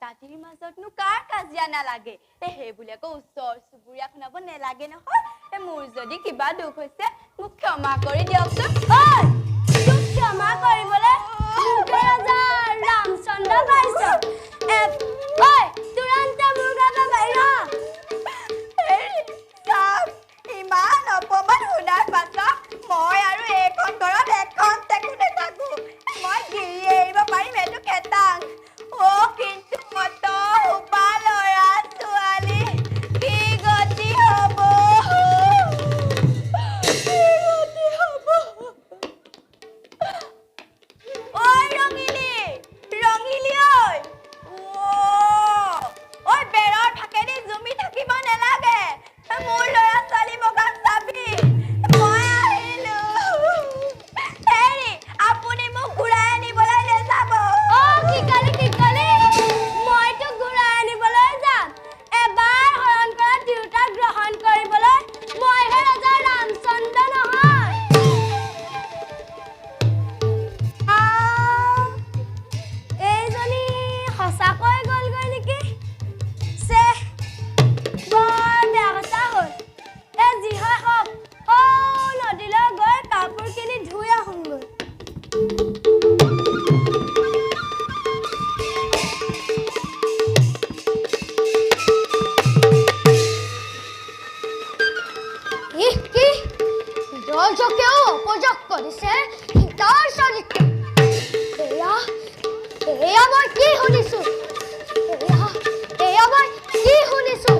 দাদিৰ মাজতনো কাৰ কাজিয়া নালাগে হে বুলি আকৌ ওচৰ চুবুৰীয়া শুনাব নেলাগে নহয় মোৰ যদি কিবা দুখ হৈছে মোক ক্ষমা কৰি দিয়কচোন তোক ক্ষমা কৰিবলৈ ৰজা ৰামচন্দ্ৰ পাইছ তুৰন্ত মোৰ গাবা বাহিৰ ইমান অপমান শুনাৰ পাছত মই আৰু এইখন ঘৰত এখন টেকো নেথাকো মই গিৰি এৰিব পাৰিম এইটো খেতাং কিন্তু মত উপা ল'ৰা ছোৱালী কি গতি হ'ব ঐ ৰঙিলী ঐ ঐ বেৰৰ ফাকেদি জুমি থাকিব নেলাগে মোৰ ল'ৰা ছোৱালী মগা চাবি মই আহিলো হেৰি আপুনি মোক ঘূৰাই আনিবলৈ নেযাব কি কালি মইতো ঘূৰাই আনিবলৈ যাম এবাৰ হৰণ কৰা তিৰোতা গ্ৰহণ কৰিবলৈ মইহে ৰজা ৰামচন্দ্ৰ নহয় এইজনী সঁচাকৈ গ'লগৈ নেকি বৰ বেয়া কথা হ'ল যি হয় হওক নদীলৈ গৈ কাপোৰখিনি ধুই আহোঁগৈ ৰজকেও উপযোগ কৰিছে তাৰ চৰিত্ৰ এয়া মই কি শুনিছো